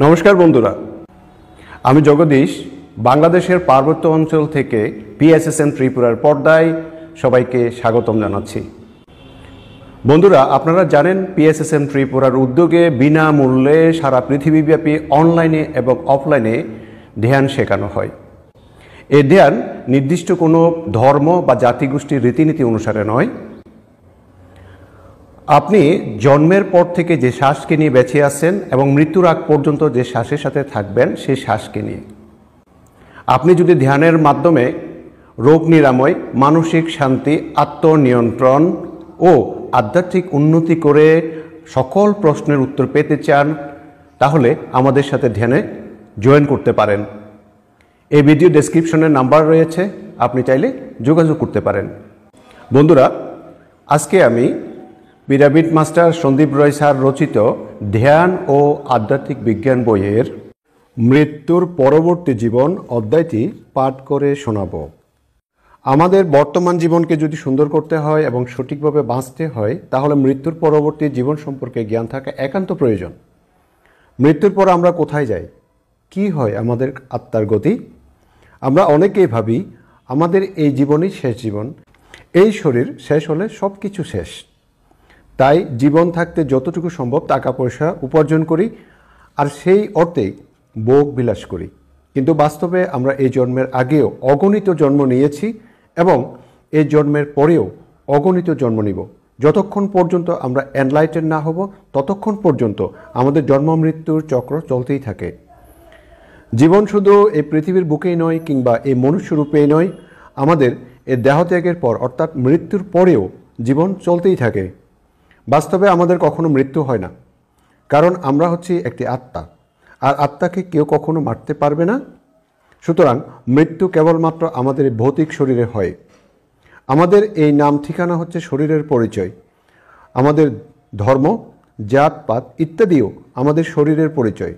নমস্কার বন্ধুরা, আমি জগদীশ বাংলাদেশের পার্বত্য অঞ্চল থেকে পিএসএসএম ত্রিপুরার পর্দায় সবাইকে স্বাগতম জানাচ্ছি। বন্ধুরা, আপনারা জানেন পিএসএসএম ত্রিপুরার উদ্যোগে বিনামূল্যে সারা পৃথিবীব্যাপী অনলাইনে এবং অফলাইনে ধ্যান শেখানো হয়। এই ধ্যান নির্দিষ্ট কোনো ধর্ম বা জাতিগোষ্ঠীর রীতিনীতি অনুসারে নয়। আপনি জন্মের পর থেকে যে শ্বাসকে নিয়ে বেঁচে আছেন এবং মৃত্যুর আগ পর্যন্ত যে শ্বাসের সাথে থাকবেন সেই শ্বাসকে নিয়ে আপনি যদি ধ্যানের মাধ্যমে রোগ নিরাময়, মানসিক শান্তি, আত্মনিয়ন্ত্রণ ও আধ্যাত্মিক উন্নতি করে সকল প্রশ্নের উত্তর পেতে চান, তাহলে আমাদের সাথে ধ্যানে জয়েন করতে পারেন। এই ভিডিও ডেসক্রিপশনে নাম্বার রয়েছে, আপনি চাইলে যোগাযোগ করতে পারেন। বন্ধুরা, আজকে আমি পিরামিড মাস্টার সন্দীপ রয় স্যার রচিত ধ্যান ও আধ্যাত্মিক বিজ্ঞান বইয়ের মৃত্যুর পরবর্তী জীবন অধ্যায়টি পাঠ করে শোনাব। আমাদের বর্তমান জীবনকে যদি সুন্দর করতে হয় এবং সঠিকভাবে বাঁচতে হয়, তাহলে মৃত্যুর পরবর্তী জীবন সম্পর্কে জ্ঞান থাকা একান্ত প্রয়োজন। মৃত্যুর পর আমরা কোথায় যাই, কি হয় আমাদের আত্মার গতি? আমরা অনেকেই ভাবি আমাদের এই জীবনই শেষ জীবন, এই শরীর শেষ হলে সব কিছু শেষ। তাই জীবন থাকতে যতটুকু সম্ভব টাকা পয়সা উপার্জন করি আর সেই অর্থেই ভোগ বিলাস করি। কিন্তু বাস্তবে আমরা এই জন্মের আগেও অগণিত জন্ম নিয়েছি এবং এই জন্মের পরেও অগণিত জন্ম নিব। যতক্ষণ পর্যন্ত আমরা এনলাইটেন না হব, ততক্ষণ পর্যন্ত আমাদের জন্ম মৃত্যুর চক্র চলতেই থাকে। জীবন শুধু এই পৃথিবীর বুকেই নয় কিংবা এই মনুষ্যরূপেই নয়, আমাদের এই দেহত্যাগের পর অর্থাৎ মৃত্যুর পরেও জীবন চলতেই থাকে। বাস্তবে আমাদের কখনো মৃত্যু হয় না, কারণ আমরা হচ্ছি একটি আত্মা, আর আত্মাকে কেউ কখনো মারতে পারবে না। সুতরাং মৃত্যু কেবলমাত্র আমাদের ভৌতিক শরীরে হয়। আমাদের এই নাম ঠিকানা হচ্ছে শরীরের পরিচয়। আমাদের ধর্ম, জাতপাত ইত্যাদিও আমাদের শরীরের পরিচয়।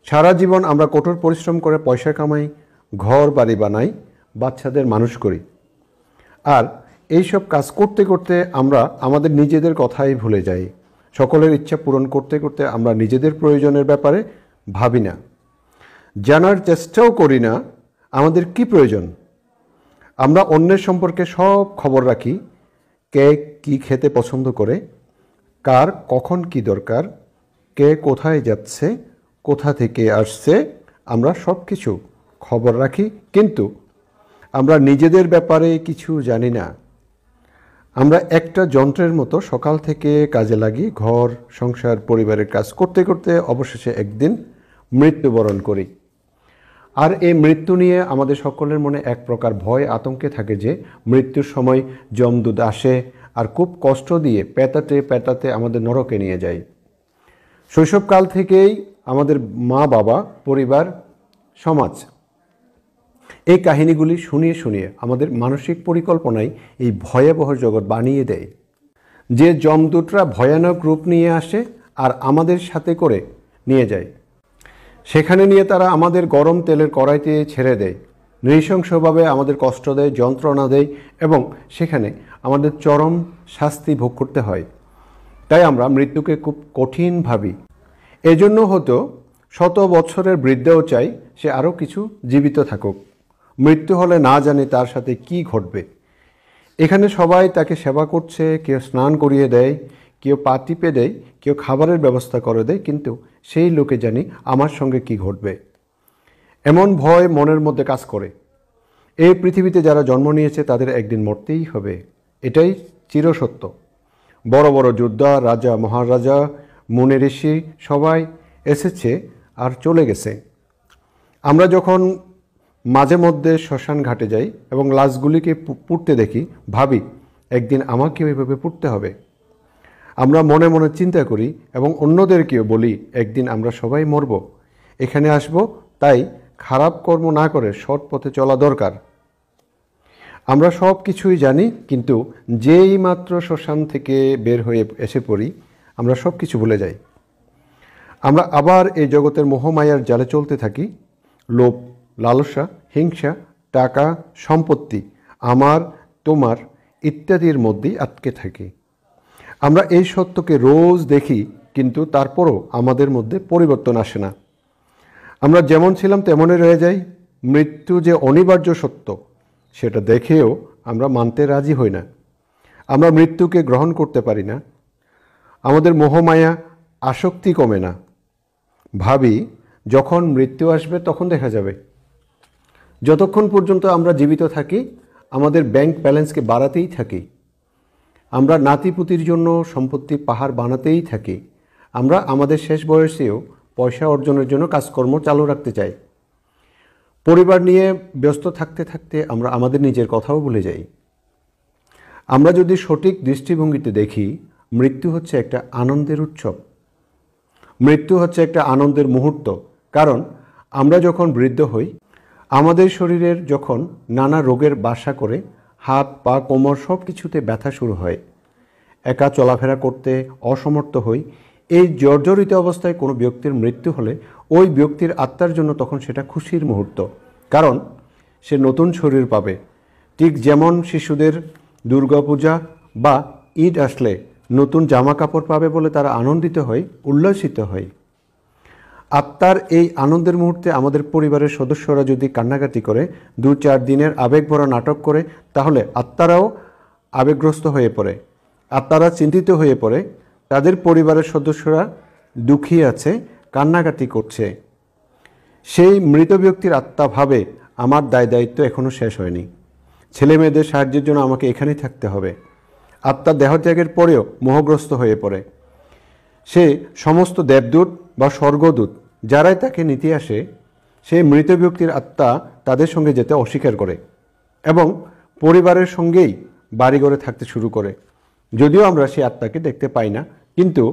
সারা জীবন আমরা কঠোর পরিশ্রম করে পয়সা কামাই, ঘর বাড়ি বানাই, বাচ্চাদের মানুষ করি, আর এইসব কাজ করতে করতে আমরা আমাদের নিজেদের কথাই ভুলে যাই। সকলের ইচ্ছা পূরণ করতে করতে আমরা নিজেদের প্রয়োজনের ব্যাপারে ভাবি না, জানার চেষ্টাও করি না আমাদের কি প্রয়োজন। আমরা অন্যের সম্পর্কে সব খবর রাখি, কে কি খেতে পছন্দ করে, কার কখন কি দরকার, কে কোথায় যাচ্ছে, কোথা থেকে আসছে, আমরা সব কিছু খবর রাখি, কিন্তু আমরা নিজেদের ব্যাপারে কিছু জানি না। আমরা একটা যন্ত্রের মতো সকাল থেকে কাজে লাগি, ঘর সংসার পরিবারের কাজ করতে করতে অবশেষে একদিন মৃত্যুবরণ করি। আর এই মৃত্যু নিয়ে আমাদের সকলের মনে এক প্রকার ভয় আতঙ্কে থাকে যে মৃত্যুর সময় যমদূত আসে আর খুব কষ্ট দিয়ে পেটাতে পেটাতে আমাদের নরকে নিয়ে যায়। শৈশবকাল থেকেই আমাদের মা বাবা, পরিবার, সমাজ এই কাহিনীগুলি শুনিয়ে শুনিয়ে আমাদের মানসিক পরিকল্পনায় এই ভয়াবহ জগৎ বানিয়ে দেয়, যে যমদূতরা ভয়ানক রূপ নিয়ে আসে আর আমাদের সাথে করে নিয়ে যায়। সেখানে নিয়ে তারা আমাদের গরম তেলের কড়াইতে ছেড়ে দেয়, নৃশংসভাবে আমাদের কষ্ট দেয়, যন্ত্রণা দেয় এবং সেখানে আমাদের চরম শাস্তি ভোগ করতে হয়। তাই আমরা মৃত্যুকে খুব কঠিন ভাবি। এজন্য হয়তো 100 বছরের বৃদ্ধও চাই সে আরও কিছু জীবিত থাকুক। মৃত্যু হলে না জানি তার সাথে কি ঘটবে। এখানে সবাই তাকে সেবা করছে, কেউ স্নান করিয়ে দেয়, কেউ পা টিপে দেয়, কেউ খাবারের ব্যবস্থা করে দেয়, কিন্তু সেই লোকে জানি আমার সঙ্গে কি ঘটবে। এমন ভয় মনের মধ্যে কাজ করে। এই পৃথিবীতে যারা জন্ম নিয়েছে তাদের একদিন মরতেই হবে, এটাই চিরসত্য। বড় বড় যোদ্ধা, রাজা, মহারাজা, মুনি ঋষি সবাই এসেছে আর চলে গেছে। আমরা যখন মাঝে মধ্যে শ্মশান ঘাটে যাই এবং লাশগুলিকে পুড়তে দেখি, ভাবি একদিন আমাকেও এভাবে পুড়তে হবে। আমরা মনে মনে চিন্তা করি এবং অন্যদেরকেও বলি একদিন আমরা সবাই মরব, এখানে আসব, তাই খারাপ কর্ম না করে সৎ পথে চলা দরকার। আমরা সব কিছুই জানি, কিন্তু যেই মাত্র শ্মশান থেকে বের হয়ে এসে পড়ি আমরা সব কিছু ভুলে যাই। আমরা আবার এই জগতের মোহমায়ার জালে চলতে থাকি। লোভ, লালসা, হিংসা, টাকা, সম্পত্তি, আমার, তোমার ইত্যাদির মধ্যেই আটকে থাকি। আমরা এই সত্যকে রোজ দেখি, কিন্তু তারপরও আমাদের মধ্যে পরিবর্তন আসে না। আমরা যেমন ছিলাম তেমনই রয়ে যাই। মৃত্যু যে অনিবার্য সত্য সেটা দেখেও আমরা মানতে রাজি হই না। আমরা মৃত্যুকে গ্রহণ করতে পারি না। আমাদের মোহমায়া আসক্তি কমে না। ভাবি যখন মৃত্যু আসবে তখন দেখা যাবে। যতক্ষণ পর্যন্ত আমরা জীবিত থাকি আমাদের ব্যাংক ব্যালেন্সকে বাড়াতেই থাকি। আমরা নাতিপুতির জন্য সম্পত্তি পাহাড় বানাতেই থাকি। আমরা আমাদের শেষ বয়সেও পয়সা অর্জনের জন্য কাজকর্ম চালু রাখতে চাই। পরিবার নিয়ে ব্যস্ত থাকতে থাকতে আমরা আমাদের নিজের কথাও ভুলে যাই। আমরা যদি সঠিক দৃষ্টিভঙ্গিতে দেখি, মৃত্যু হচ্ছে একটা আনন্দের উৎসব। মৃত্যু হচ্ছে একটা আনন্দের মুহূর্ত। কারণ আমরা যখন বৃদ্ধ হই, আমাদের শরীরের যখন নানা রোগের বাসা করে, হাত পা কোমর সব কিছুতে ব্যথা শুরু হয়, একা চলাফেরা করতে অসমর্থ হই, এই জর্জরিত অবস্থায় কোনো ব্যক্তির মৃত্যু হলে ওই ব্যক্তির আত্মার জন্য তখন সেটা খুশির মুহূর্ত। কারণ সে নতুন শরীর পাবে। ঠিক যেমন শিশুদের দুর্গাপূজা বা ঈদ আসলে নতুন জামা কাপড় পাবে বলে তারা আনন্দিত হয়, উল্লাসিত হয়। আত্মার এই আনন্দের মুহূর্তে আমাদের পরিবারের সদস্যরা যদি কান্নাকাটি করে, 2-4 দিনের আবেগভরা নাটক করে, তাহলে আত্মারাও আবেগগ্রস্ত হয়ে পড়ে। আত্মারা চিন্তিত হয়ে পড়ে। তাদের পরিবারের সদস্যরা দুঃখী আছে, কান্নাকাটি করছে। সেই মৃত ব্যক্তির আত্মা ভাবে, আমার দায় দায়িত্ব এখনও শেষ হয়নি, ছেলে মেয়েদের সাহায্যের জন্য আমাকে এখানেই থাকতে হবে। আত্মা দেহত্যাগের পরেও মোহগ্রস্ত হয়ে পড়ে। সে সমস্ত দেবদূত বা স্বর্গদূত যারাই তাকে নিতে আসে, সেই মৃত ব্যক্তির আত্মা তাদের সঙ্গে যেতে অস্বীকার করে এবং পরিবারের সঙ্গেই বাড়িঘরে থাকতে শুরু করে। যদিও আমরা সেই আত্মাকে দেখতে পাই না, কিন্তু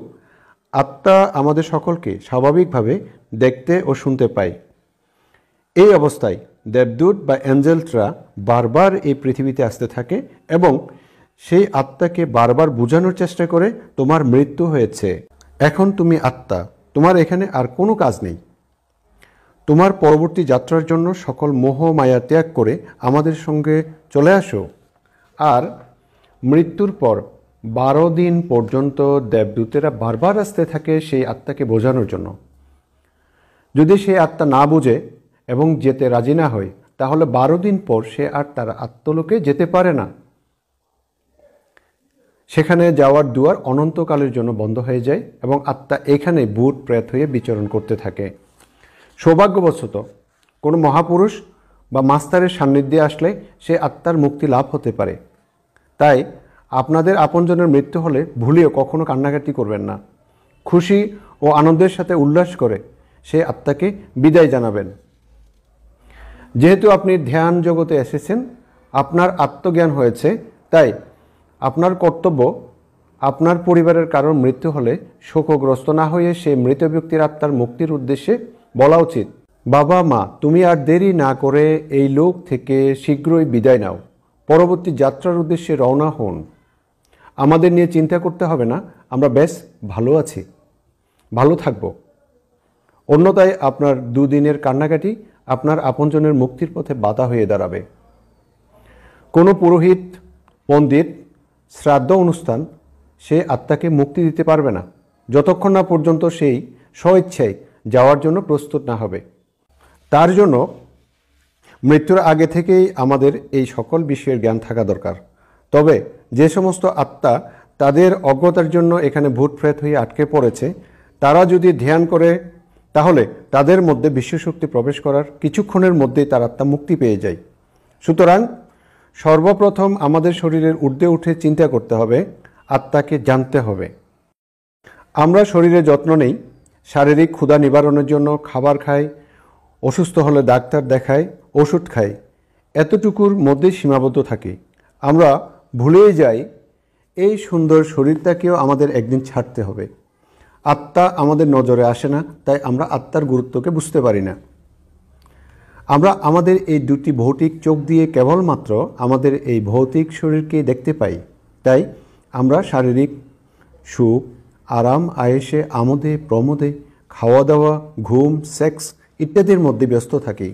আত্মা আমাদের সকলকে স্বাভাবিকভাবে দেখতে ও শুনতে পায়। এই অবস্থায় দেবদূত বা অ্যাঞ্জেলসরা বারবার এই পৃথিবীতে আসতে থাকে এবং সেই আত্মাকে বারবার বোঝানোর চেষ্টা করে, তোমার মৃত্যু হয়েছে, এখন তুমি আত্মা, তোমার এখানে আর কোনো কাজ নেই। তোমার পরবর্তী যাত্রার জন্য সকল মোহ মায়া ত্যাগ করে আমাদের সঙ্গে চলে আসো। আর মৃত্যুর পর 12 দিন পর্যন্ত দেবদূতেরা বারবার আসতে থাকে সেই আত্মাকে বোঝানোর জন্য। যদি সেই আত্মা না বুঝে এবং যেতে রাজি না হয়, তাহলে 12 দিন পর সে আর তার আত্মলোকে যেতে পারে না। সেখানে যাওয়ার দুয়ার অনন্তকালের জন্য বন্ধ হয়ে যায় এবং আত্মা এখানে ভূত প্রেত হয়ে বিচরণ করতে থাকে। সৌভাগ্যবশত কোনো মহাপুরুষ বা মাস্টারের সান্নিধ্যে আসলে সে আত্মার মুক্তি লাভ হতে পারে। তাই আপনাদের আপনজনের মৃত্যু হলে ভুলেও কখনো কান্নাকাটি করবেন না। খুশি ও আনন্দের সাথে উল্লাস করে সে আত্মাকে বিদায় জানাবেন। যেহেতু আপনি ধ্যান জগতে এসেছেন, আপনার আত্মজ্ঞান হয়েছে, তাই আপনার কর্তব্য আপনার পরিবারের কারোর মৃত্যু হলে শোকগ্রস্ত না হয়ে সেই মৃত ব্যক্তির আত্মার মুক্তির উদ্দেশ্যে বলা উচিত, বাবা মা তুমি আর দেরি না করে এই লোক থেকে শীঘ্রই বিদায় নাও, পরবর্তী যাত্রার উদ্দেশ্যে রওনা হন। আমাদের নিয়ে চিন্তা করতে হবে না, আমরা বেশ ভালো আছি, ভালো থাকব। অন্যথায় আপনার 2 দিনের কান্নাকাটি আপনার আপনজনের মুক্তির পথে বাধা হয়ে দাঁড়াবে। কোনো পুরোহিত, পণ্ডিত, শ্রাদ্ধ অনুষ্ঠান সে আত্মাকে মুক্তি দিতে পারবে না যতক্ষণ না পর্যন্ত সেই স্বইচ্ছায় যাওয়ার জন্য প্রস্তুত না হবে। তার জন্য মৃত্যুর আগে থেকেই আমাদের এই সকল বিষয়ের জ্ঞান থাকা দরকার। তবে যে সমস্ত আত্মা তাদের অজ্ঞতার জন্য এখানে ভূত প্রেত হয়ে আটকে পড়েছে, তারা যদি ধ্যান করে তাহলে তাদের মধ্যে বিশ্বশক্তি প্রবেশ করার কিছুক্ষণের মধ্যেই তার আত্মা মুক্তি পেয়ে যায়। সুতরাং সর্বপ্রথম আমাদের শরীরের ঊর্ধ্বে উঠে চিন্তা করতে হবে, আত্মাকে জানতে হবে। আমরা শরীরে যত্ন নেই, শারীরিক ক্ষুধা নিবারণের জন্য খাবার খাই, অসুস্থ হলে ডাক্তার দেখাই, ওষুধ খাই, এতটুকুর মধ্যেই সীমাবদ্ধ থাকি। আমরা ভুলেই যাই এই সুন্দর শরীরটাকেও আমাদের একদিন ছাড়তে হবে। আত্মা আমাদের নজরে আসে না, তাই আমরা আত্মার গুরুত্বকে বুঝতে পারি না। আমরা আমাদের এই 2টি ভৌতিক চোখ দিয়ে কেবলমাত্র আমাদের এই ভৌতিক শরীরকে দেখতে পাই। তাই আমরা শারীরিক সুখ, আরাম, আয়েশে, আমোদে, প্রমোদে, খাওয়া দাওয়া, ঘুম, সেক্স ইত্যাদির মধ্যে ব্যস্ত থাকি।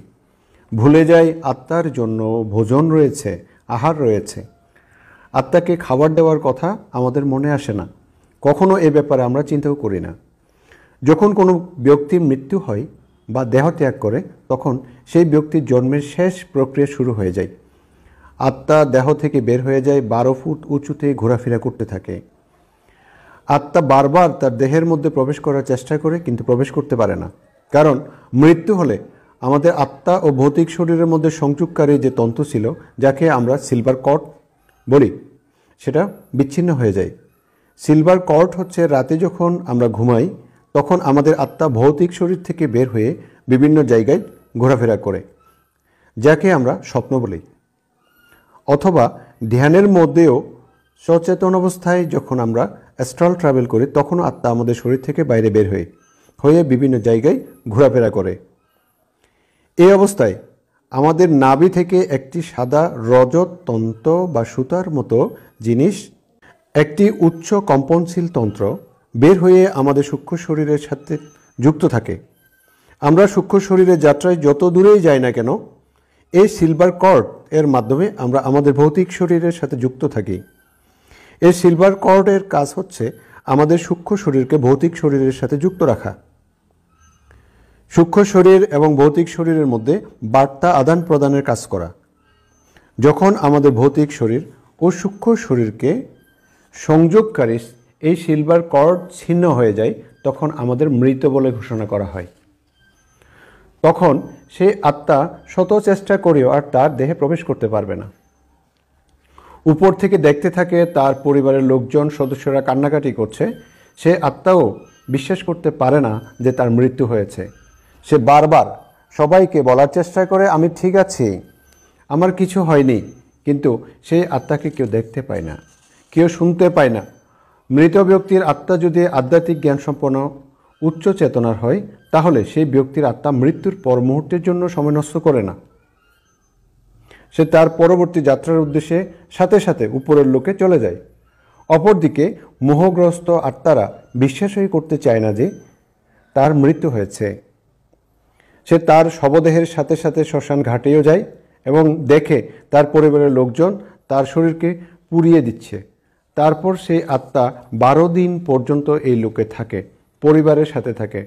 ভুলে যাই আত্মার জন্য ভোজন রয়েছে, আহার রয়েছে। আত্মাকে খাবার দেওয়ার কথা আমাদের মনে আসে না, কখনো এ ব্যাপারে আমরা চিন্তাও করি না। যখন কোনো ব্যক্তির মৃত্যু হয় বা দেহ ত্যাগ করে, তখন সেই ব্যক্তির জন্মের শেষ প্রক্রিয়া শুরু হয়ে যায়। আত্মা দেহ থেকে বের হয়ে যায়, 12 ফুট উঁচুতে ঘোরাফেরা করতে থাকে। আত্মা বারবার তার দেহের মধ্যে প্রবেশ করার চেষ্টা করে, কিন্তু প্রবেশ করতে পারে না। কারণ মৃত্যু হলে আমাদের আত্মা ও ভৌতিক শরীরের মধ্যে সংযোগকারী যে তন্তু ছিল, যাকে আমরা সিলভার কর্ড বলি, সেটা বিচ্ছিন্ন হয়ে যায়। সিলভার কর্ড হচ্ছে রাতে যখন আমরা ঘুমাই, তখন আমাদের আত্মা ভৌতিক শরীর থেকে বের হয়ে বিভিন্ন জায়গায় ঘোরাফেরা করে, যাকে আমরা স্বপ্ন বলি। অথবা ধ্যানের মধ্যেও সচেতন অবস্থায় যখন আমরা অ্যাস্ট্রাল ট্রাভেল করি, তখনও আত্মা আমাদের শরীর থেকে বাইরে বের হয়ে বিভিন্ন জায়গায় ঘোরাফেরা করে। এই অবস্থায় আমাদের নাভি থেকে একটি সাদা রজত তন্ত্র বা সুতার মতো জিনিস, একটি উচ্চ কম্পনশীল তন্ত্র বের হয়ে আমাদের সূক্ষ্ম শরীরের সাথে যুক্ত থাকে। আমরা সূক্ষ্ম শরীরের যাত্রায় যত দূরেই যাই না কেন, এই সিলভার কর্ড এর মাধ্যমে আমরা আমাদের ভৌতিক শরীরের সাথে যুক্ত থাকি। এই সিলভার কর্ডের কাজ হচ্ছে আমাদের সূক্ষ্ম শরীরকে ভৌতিক শরীরের সাথে যুক্ত রাখা। সূক্ষ্ম শরীর এবং ভৌতিক শরীরের মধ্যে বার্তা আদান প্রদানের কাজ করা। যখন আমাদের ভৌতিক শরীর ও সূক্ষ্ম শরীরকে সংযোগকারী এই সিলভার কর্ড ছিন্ন হয়ে যায়, তখন আমাদের মৃত বলে ঘোষণা করা হয়। তখন সে আত্মা শত চেষ্টা করেও আর তার দেহে প্রবেশ করতে পারবে না। উপর থেকে দেখতে থাকে তার পরিবারের লোকজন, সদস্যরা কান্নাকাটি করছে। সে আত্মাও বিশ্বাস করতে পারে না যে তার মৃত্যু হয়েছে। সে বারবার সবাইকে বলার চেষ্টা করে, আমি ঠিক আছি, আমার কিছু হয়নি, কিন্তু সেই আত্মাকে কেউ দেখতে পায় না, কেউ শুনতে পায় না। মৃত ব্যক্তির আত্মা যদি আধ্যাত্মিক জ্ঞান সম্পন্ন উচ্চ চেতনার হয়, তাহলে সেই ব্যক্তির আত্মা মৃত্যুর পর মুহূর্তের জন্য সময় নষ্ট করে না। সে তার পরবর্তী যাত্রার উদ্দেশ্যে সাথে সাথে উপরের লোকে চলে যায়। অপরদিকে মোহগ্রস্ত আত্মারা বিশ্বাসই করতে চায় না যে তার মৃত্যু হয়েছে। সে তার শবদেহের সাথে সাথে শ্মশান ঘাটেও যায় এবং দেখে তার পরিবারের লোকজন তার শরীরকে পুড়িয়ে দিচ্ছে। তারপর সেই আত্মা 12 দিন পর্যন্ত এই লোকে থাকে, পরিবারের সাথে থাকে।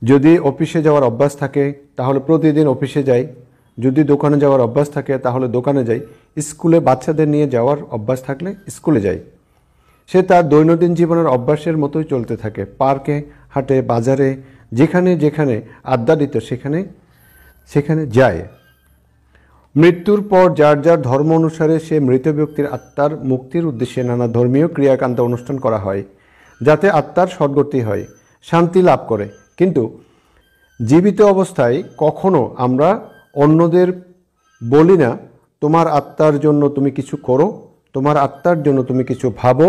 যদি অফিসে যাওয়ার অভ্যাস থাকে তাহলে প্রতিদিন অফিসে যায়, যদি দোকানে যাওয়ার অভ্যাস থাকে তাহলে দোকানে যায়, স্কুলে বাচ্চাদের নিয়ে যাওয়ার অভ্যাস থাকলে স্কুলে যায়। সে তার দৈনন্দিন জীবনের অভ্যাসের মতোই চলতে থাকে। পার্কে, হাটে, বাজারে, যেখানে যেখানে আড্ডা দিত সেখানে যায়। মৃত্যুর পর যার যার ধর্ম অনুসারে সে মৃত ব্যক্তির আত্মার মুক্তির উদ্দেশ্যে নানা ধর্মীয় ক্রিয়াকাণ্ড অনুষ্ঠান করা হয়, যাতে আত্মার সদ্গতি হয়, শান্তি লাভ করে। কিন্তু জীবিত অবস্থায় কখনো আমরা অন্যদের বলি না, তোমার আত্মার জন্য তুমি কিছু করো, তোমার আত্মার জন্য তুমি কিছু ভাবো,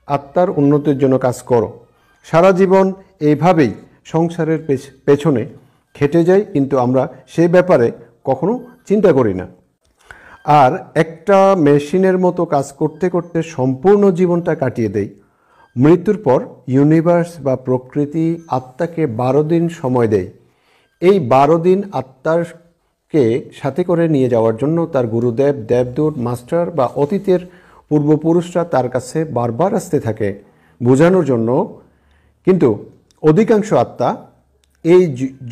আত্মার উন্নতির জন্য কাজ করো। সারা জীবন এইভাবেই সংসারের পেছনে খেটে যাই, কিন্তু আমরা সেই ব্যাপারে কখনো চিন্তা করি না। আর একটা মেশিনের মতো কাজ করতে করতে সম্পূর্ণ জীবনটা কাটিয়ে দেই। মৃত্যুর পর ইউনিভার্স বা প্রকৃতি আত্মাকে 12 দিন সময় দেয়। এই 12 দিন আত্মাকে সাথে করে নিয়ে যাওয়ার জন্য তার গুরুদেব, দেবদূত, মাস্টার বা অতীতের পূর্বপুরুষরা তার কাছে বারবার আসতে থাকে বোঝানোর জন্য। কিন্তু অধিকাংশ আত্মা এই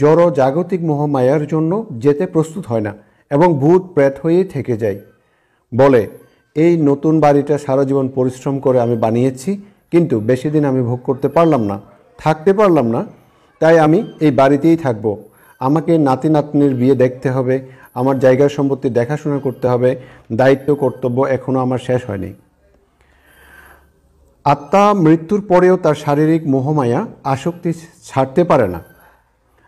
জড় জাগতিক মোহমায়ার জন্য যেতে প্রস্তুত হয় না এবং ভূত প্রেত হয়েই থেকে যায়। বলে, এই নতুন বাড়িটা সারা জীবন পরিশ্রম করে আমি বানিয়েছি, কিন্তু বেশি দিন আমি ভোগ করতে পারলাম না, থাকতে পারলাম না, তাই আমি এই বাড়িতেই থাকবো। আমাকে নাতি নাতনির বিয়ে দেখতে হবে, আমার জায়গা সম্পত্তি দেখাশোনা করতে হবে, দায়িত্ব কর্তব্য এখনও আমার শেষ হয়নি। আত্মা মৃত্যুর পরেও তার শারীরিক মোহমায়া আসক্তি ছাড়তে পারে না,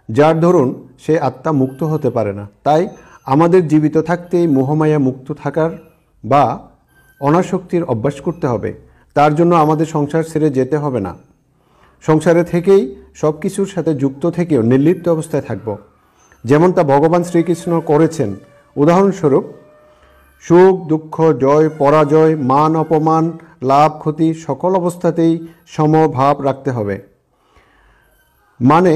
যার ধরুন সে আত্মা মুক্ত হতে পারে না। তাই আমাদের জীবিত থাকতেই মোহমায়া মুক্ত থাকার বা অনাসক্তির অভ্যাস করতে হবে। তার জন্য আমাদের সংসার ছেড়ে যেতে হবে না। সংসারে থেকেই সব কিছুর সাথে যুক্ত থেকেও নির্লিপ্ত অবস্থায় থাকব, যেমন তা ভগবান শ্রীকৃষ্ণ করেছেন। উদাহরণস্বরূপ, সুখ দুঃখ, জয় পরাজয়, মান অপমান, লাভ ক্ষতি সকল অবস্থাতেই সমভাব রাখতে হবে। মানে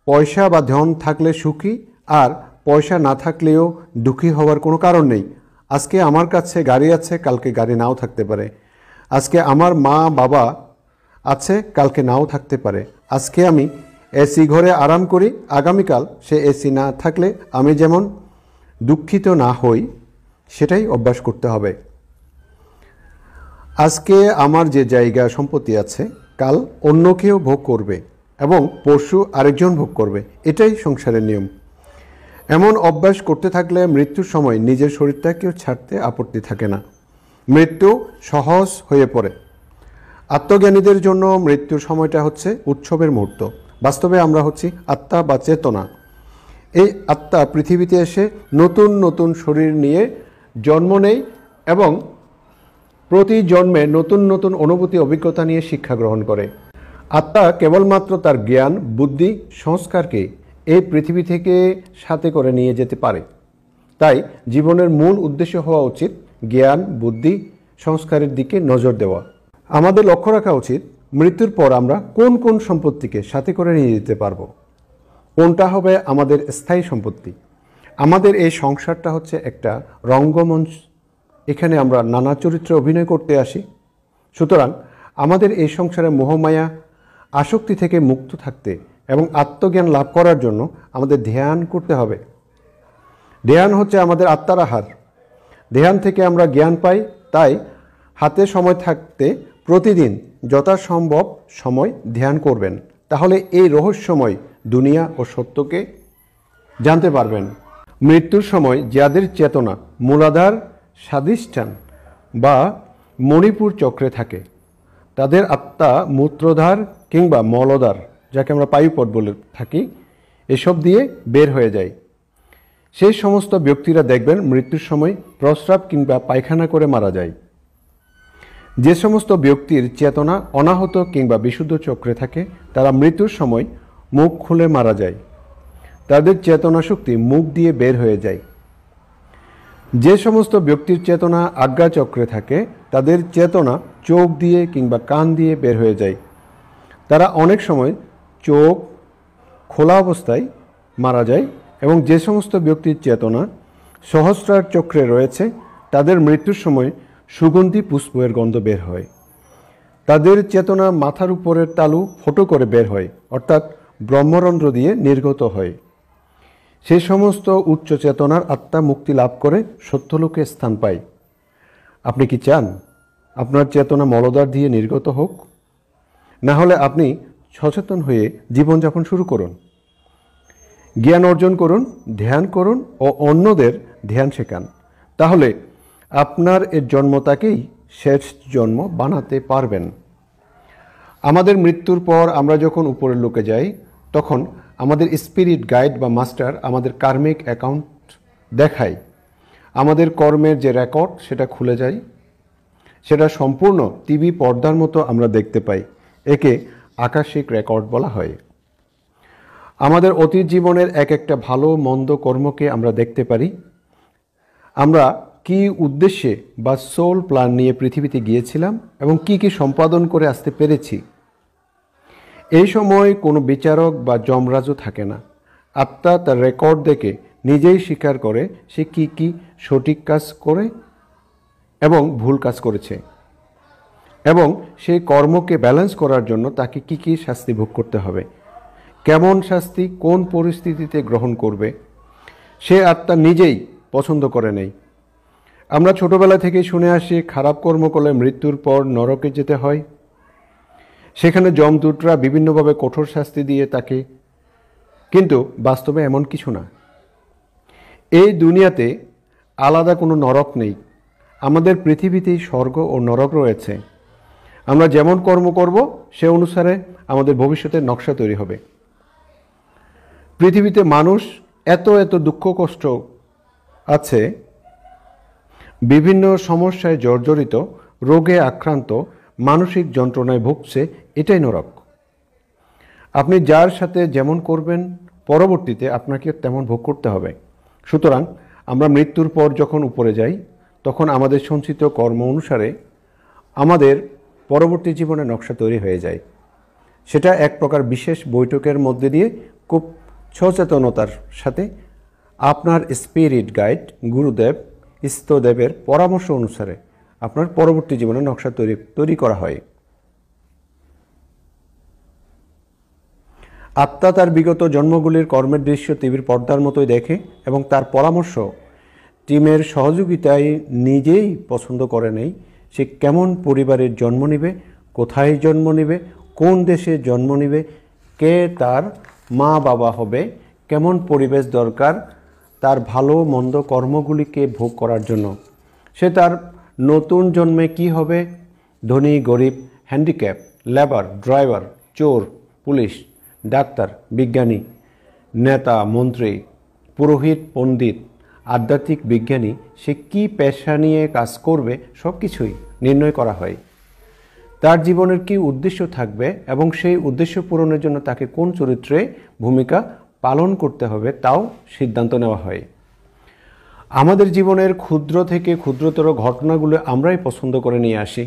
পয়সা বা ধন থাকলে সুখী, আর পয়সা না থাকলেও দুঃখী হওয়ার কোনো কারণ নেই। আজকে আমার কাছে গাড়ি আছে, কালকে গাড়ি নাও থাকতে পারে। আজকে আমার মা বাবা আছে, কালকে নাও থাকতে পারে। আজকে আমি এসি ঘরে আরাম করি, আগামীকাল সে এসি না থাকলে আমি যেমন দুঃখিত না হই, সেটাই অভ্যাস করতে হবে। আজকে আমার যে জায়গা সম্পত্তি আছে, কাল অন্য কেউ ভোগ করবে এবং পরশু আরেকজন ভোগ করবে, এটাই সংসারের নিয়ম। এমন অভ্যাস করতে থাকলে মৃত্যুর সময় নিজের শরীরটাকেও ছাড়তে আপত্তি থাকে না, মৃত্যু সহজ হয়ে পড়ে। আত্মজ্ঞানীদের জন্য মৃত্যুর সময়টা হচ্ছে উৎসবের মুহূর্ত। বাস্তবে আমরা হচ্ছি আত্মা বা চেতনা। এই আত্মা পৃথিবীতে এসে নতুন নতুন শরীর নিয়ে জন্ম নেয় এবং প্রতি জন্মে নতুন নতুন অনুভূতি অভিজ্ঞতা নিয়ে শিক্ষা গ্রহণ করে। আত্মা কেবলমাত্র তার জ্ঞান, বুদ্ধি, সংস্কারকে এই পৃথিবী থেকে সাথে করে নিয়ে যেতে পারে। তাই জীবনের মূল উদ্দেশ্য হওয়া উচিত জ্ঞান, বুদ্ধি, সংস্কারের দিকে নজর দেওয়া। আমাদের লক্ষ্য রাখা উচিত মৃত্যুর পর আমরা কোন কোন সম্পত্তিকে সাথে করে নিয়ে যেতে পারবো, কোনটা হবে আমাদের স্থায়ী সম্পত্তি। আমাদের এই সংসারটা হচ্ছে একটা রঙ্গমঞ্চ, এখানে আমরা নানা চরিত্রে অভিনয় করতে আসি। সুতরাং আমাদের এই সংসারে মোহমায়া আসক্তি থেকে মুক্ত থাকতে এবং আত্মজ্ঞান লাভ করার জন্য আমাদের ধ্যান করতে হবে। ধ্যান হচ্ছে আমাদের আত্মার আহার। ধ্যান থেকে আমরা জ্ঞান পাই। তাই হাতে সময় থাকতে প্রতিদিন যথাসম্ভব সময় ধ্যান করবেন, তাহলে এই রহস্যময় দুনিয়া ও সত্যকে জানতে পারবেন। মৃত্যুর সময় যাদের চেতনা মূলাধার, স্বাধিষ্ঠান বা মণিপুর চক্রে থাকে, তাদের আত্মা মূত্রধার কিংবা মলধার, যাকে আমরা পায়ুপথ বলে থাকি, এসব দিয়ে বের হয়ে যায়। সেই সমস্ত ব্যক্তিরা দেখবেন মৃত্যুর সময় প্রস্রাব কিংবা পায়খানা করে মারা যায়। যে সমস্ত ব্যক্তির চেতনা অনাহত কিংবা বিশুদ্ধ চক্রে থাকে, তারা মৃত্যুর সময় মুখ খুলে মারা যায়। তাদের চেতনা শক্তি মুখ দিয়ে বের হয়ে যায়। যে সমস্ত ব্যক্তির চেতনা আজ্ঞা চক্রে থাকে, তাদের চেতনা চোখ দিয়ে কিংবা কান দিয়ে বের হয়ে যায়। তারা অনেক সময় চোখ খোলা অবস্থায় মারা যায়। এবং যে সমস্ত ব্যক্তির চেতনা সহস্রার চক্রে রয়েছে, তাদের মৃত্যুর সময় সুগন্ধি পুষ্পের গন্ধ বের হয়। তাদের চেতনা মাথার উপরের তালু ফুটো করে বের হয়, অর্থাৎ ব্রহ্মরন্ধ্র দিয়ে নির্গত হয়। সেই সমস্ত উচ্চ চেতনার আত্মা মুক্তি লাভ করে সত্যলোকে স্থান পায়। আপনি কি চান আপনার চেতনা মলদ্বার দিয়ে নির্গত হোক? না হলে আপনি সচেতন হয়ে জীবনযাপন শুরু করুন, জ্ঞান অর্জন করুন, ধ্যান করুন ও অন্যদের ধ্যান শেখান। তাহলে আপনার এর জন্মটাকেই শেষ জন্ম বানাতে পারবেন। আমাদের মৃত্যুর পর আমরা যখন উপরের লোকে যাই, তখন আমাদের স্পিরিট গাইড বা মাস্টার আমাদের কার্মিক অ্যাকাউন্ট দেখায়। আমাদের কর্মের যে রেকর্ড সেটা খুলে যায়। সেটা সম্পূর্ণ টিভি পর্দার মতো আমরা দেখতে পাই। একে আকাশিক রেকর্ড বলা হয়। আমাদের অতীত জীবনের এক একটা ভালো মন্দ কর্মকে আমরা দেখতে পারি। আমরা কি উদ্দেশ্যে বা সোল প্ল্যান নিয়ে পৃথিবীতে গিয়েছিলাম এবং কি কি সম্পাদন করে আসতে পেরেছি। এই সময় কোনো বিচারক বা যমরাজও থাকে না। আত্মা তার রেকর্ড দেখে নিজেই স্বীকার করে সে কি কি সঠিক কাজ করে এবং ভুল কাজ করেছে, এবং সেই কর্মকে ব্যালেন্স করার জন্য তাকে কি কি শাস্তি ভোগ করতে হবে, কেমন শাস্তি কোন পরিস্থিতিতে গ্রহণ করবে, সে আত্মা নিজেই পছন্দ করে নেই। আমরা ছোটবেলা থেকেই শুনে আসি খারাপ কর্ম করলে মৃত্যুর পর নরকে যেতে হয়। সেখানে যমদূতরা বিভিন্নভাবে কঠোর শাস্তি দিয়ে তাকে, কিন্তু বাস্তবে এমন কিছু না। এই দুনিয়াতে আলাদা কোনো নরক নেই। আমাদের পৃথিবীতেই স্বর্গ ও নরক রয়েছে। আমরা যেমন কর্ম করব সে অনুসারে আমাদের ভবিষ্যতের নকশা তৈরি হবে। পৃথিবীতে মানুষ এত এত দুঃখ কষ্ট আছে, বিভিন্ন সমস্যায় জর্জরিত, রোগে আক্রান্ত, মানসিক যন্ত্রণায় ভুগছে। এটাই নরক। আপনি যার সাথে যেমন করবেন, পরবর্তীতে আপনাকে তেমন ভোগ করতে হবে। সুতরাং আমরা মৃত্যুর পর যখন উপরে যাই, তখন আমাদের সঞ্চিত কর্ম অনুসারে আমাদের পরবর্তী জীবনের নকশা তৈরি হয়ে যায়। সেটা এক প্রকার বিশেষ বৈঠকের মধ্যে দিয়ে খুব সচেতনতার সাথে আপনার স্পিরিট গাইড, গুরুদেব, ইষ্টদেবের পরামর্শ অনুসারে আপনার পরবর্তী জীবনের নকশা তৈরি করা হয়। আত্মা তার বিগত জন্মগুলির কর্মের দৃশ্য টিভির পর্দার মতোই দেখে এবং তার পরামর্শ টিমের সহযোগিতায় নিজেই পছন্দ করে নেই সে কেমন পরিবারের জন্ম নেবে, কোথায় জন্ম নেবে, কোন দেশে জন্ম নেবে, কে তার মা বাবা হবে, কেমন পরিবেশ দরকার তার ভালো মন্দ কর্মগুলিকে ভোগ করার জন্য। সে তার নতুন জন্মে কি হবে, ধনী গরিব, হ্যান্ডিক্যাপ, লেবার, ড্রাইভার, চোর, পুলিশ, ডাক্তার, বিজ্ঞানী, নেতা, মন্ত্রী, পুরোহিত, পণ্ডিত, আধ্যাত্মিক বিজ্ঞানী, সে কি পেশা নিয়ে কাজ করবে সব কিছুই নির্ণয় করা হয়। তার জীবনের কি উদ্দেশ্য থাকবে এবং সেই উদ্দেশ্য পূরণের জন্য তাকে কোন চরিত্রে ভূমিকা পালন করতে হবে তাও সিদ্ধান্ত নেওয়া হয়। আমাদের জীবনের ক্ষুদ্র থেকে ক্ষুদ্রতর ঘটনাগুলো আমরাই পছন্দ করে নিয়ে আসি।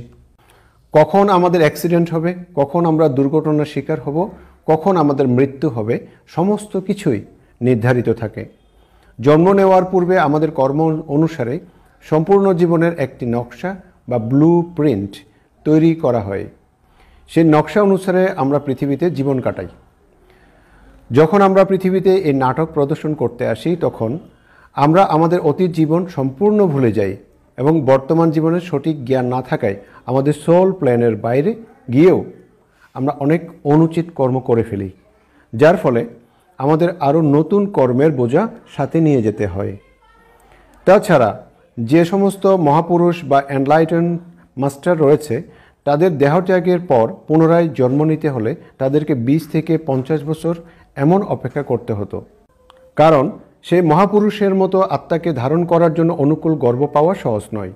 কখন আমাদের অ্যাক্সিডেন্ট হবে, কখন আমরা দুর্ঘটনার শিকার হব, কখন আমাদের মৃত্যু হবে, সমস্ত কিছুই নির্ধারিত থাকে। জন্ম নেওয়ার পূর্বে আমাদের কর্ম অনুসারে সম্পূর্ণ জীবনের একটি নকশা বা ব্লু প্রিন্ট তৈরি করা হয়। সেই নকশা অনুসারে আমরা পৃথিবীতে জীবন কাটাই। যখন আমরা পৃথিবীতে এই নাটক প্রদর্শন করতে আসি তখন আমরা আমাদের অতীত জীবন সম্পূর্ণ ভুলে যাই এবং বর্তমান জীবনের সঠিক জ্ঞান না থাকায় আমাদের সোল প্ল্যানের বাইরে গিয়েও আমরা অনেক অনুচিত কর্ম করে ফেলি, যার ফলে আমাদের আরও নতুন কর্মের বোঝা সাথে নিয়ে যেতে হয়। তাছাড়া যে সমস্ত মহাপুরুষ বা এনলাইটেন মাস্টার রয়েছে তাদের দেহত্যাগের পর পুনরায় জন্ম নিতে হলে তাদেরকে 20 থেকে 50 বছর এমন অপেক্ষা করতে হতো, কারণ সেই মহাপুরুষের মতো আত্মাকে ধারণ করার জন্য অনুকূল গর্ভ পাওয়া সহজ নয়।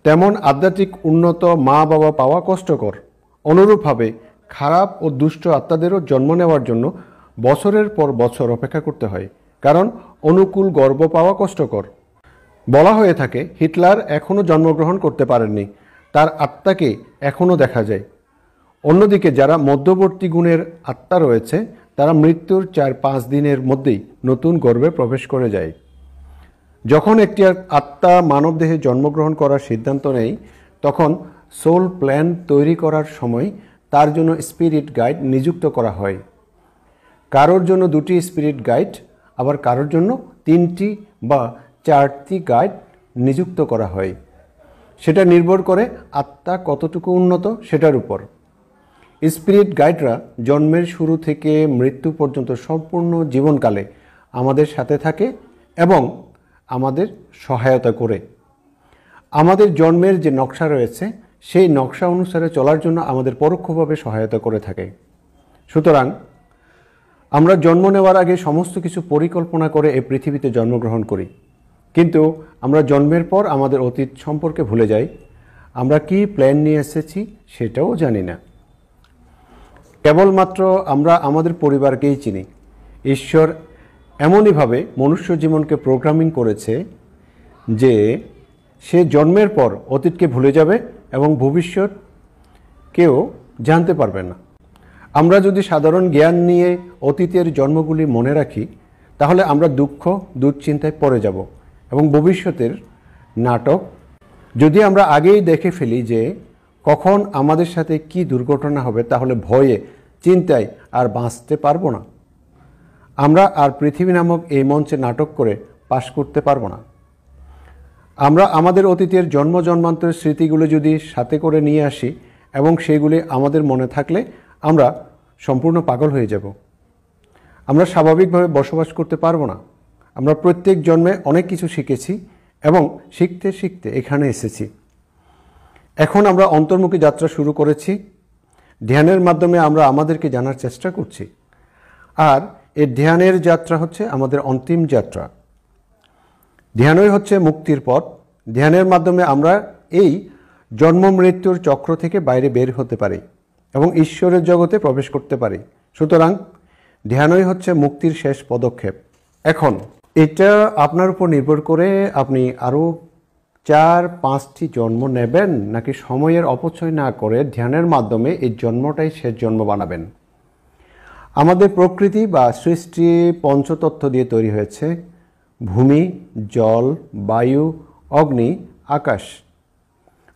তেমন আধ্যাত্মিক উন্নত মা বাবা পাওয়া কষ্টকর। অনুরূপভাবে খারাপ ও দুষ্ট আত্মাদেরও জন্ম নেওয়ার জন্য বছরের পর বছর অপেক্ষা করতে হয়, কারণ অনুকূল গর্ভ পাওয়া কষ্টকর। বলা হয়ে থাকে হিটলার এখনও জন্মগ্রহণ করতে পারেননি, তার আত্মাকে এখনও দেখা যায়। অন্যদিকে যারা মধ্যবর্তী গুণের আত্মা রয়েছে তারা মৃত্যুর 4-5 দিনের মধ্যেই নতুন গর্ভে প্রবেশ করে যায়। যখন একটি আত্মা মানবদেহে জন্মগ্রহণ করার সিদ্ধান্ত নেয় তখন সোল প্ল্যান তৈরি করার সময় তার জন্য স্পিরিট গাইড নিযুক্ত করা হয়। কারোর জন্য 2টি স্পিরিট গাইড, আবার কারোর জন্য 3টি বা 4টি গাইড নিযুক্ত করা হয়। সেটা নির্ভর করে আত্মা কতটুকু উন্নত সেটার উপর। স্পিরিট গাইডরা জন্মের শুরু থেকে মৃত্যু পর্যন্ত সম্পূর্ণ জীবনকালে আমাদের সাথে থাকে এবং আমাদের সহায়তা করে। আমাদের জন্মের যে নকশা রয়েছে সেই নকশা অনুসারে চলার জন্য আমাদের পরোক্ষভাবে সহায়তা করে থাকে। সুতরাং আমরা জন্ম নেওয়ার আগে সমস্ত কিছু পরিকল্পনা করে এই পৃথিবীতে জন্মগ্রহণ করি, কিন্তু আমরা জন্মের পর আমাদের অতীত সম্পর্কে ভুলে যাই। আমরা কি প্ল্যান নিয়ে এসেছি সেটাও জানি না। কেবলমাত্র আমরা আমাদের পরিবারকেই চিনি। ঈশ্বর এমনইভাবে মনুষ্য জীবনকে প্রোগ্রামিং করেছে যে সে জন্মের পর অতীতকে ভুলে যাবে এবং ভবিষ্যৎ কেউ জানতে পারবে না। আমরা যদি সাধারণ জ্ঞান নিয়ে অতীতের জন্মগুলি মনে রাখি তাহলে আমরা দুঃখ দুশ্চিন্তায় পড়ে যাব এবং ভবিষ্যতের নাটক যদি আমরা আগেই দেখে ফেলি যে কখন আমাদের সাথে কি দুর্ঘটনা হবে তাহলে ভয়ে চিন্তায় আর বাঁচতে পারবো না। আমরা আর পৃথিবী নামক এই মঞ্চে নাটক করে পাশ করতে পারবো না। আমরা আমাদের অতীতের জন্ম জন্মান্তরের স্মৃতিগুলো যদি সাথে করে নিয়ে আসি এবং সেগুলি আমাদের মনে থাকলে আমরা সম্পূর্ণ পাগল হয়ে যাব। আমরা স্বাভাবিকভাবে বসবাস করতে পারবো না। আমরা প্রত্যেক জন্মে অনেক কিছু শিখেছি এবং শিখতে শিখতে এখানে এসেছি। এখন আমরা অন্তর্মুখী যাত্রা শুরু করেছি। ধ্যানের মাধ্যমে আমরা আমাদেরকে জানার চেষ্টা করছি, আর এই ধ্যানের যাত্রা হচ্ছে আমাদের অন্তিম যাত্রা। ধ্যানই হচ্ছে মুক্তির পথ। ধ্যানের মাধ্যমে আমরা এই জন্ম মৃত্যুর চক্র থেকে বাইরে বের হতে পারি এবং ঈশ্বরের জগতে প্রবেশ করতে পারি। সুতরাং ধ্যানই হচ্ছে মুক্তির শেষ পদক্ষেপ। এখন এটা আপনার উপর নির্ভর করে আপনি আরও 4-5টি জন্ম নেবেন নাকি সময়ের অপচয় না করে ধ্যানের মাধ্যমে এই জন্মটাই শেষ জন্ম বানাবেন। আমাদের প্রকৃতি বা সৃষ্টি পঞ্চতত্ত্ব দিয়ে তৈরি হয়েছে: ভূমি, জল, বায়ু, অগ্নি, আকাশ।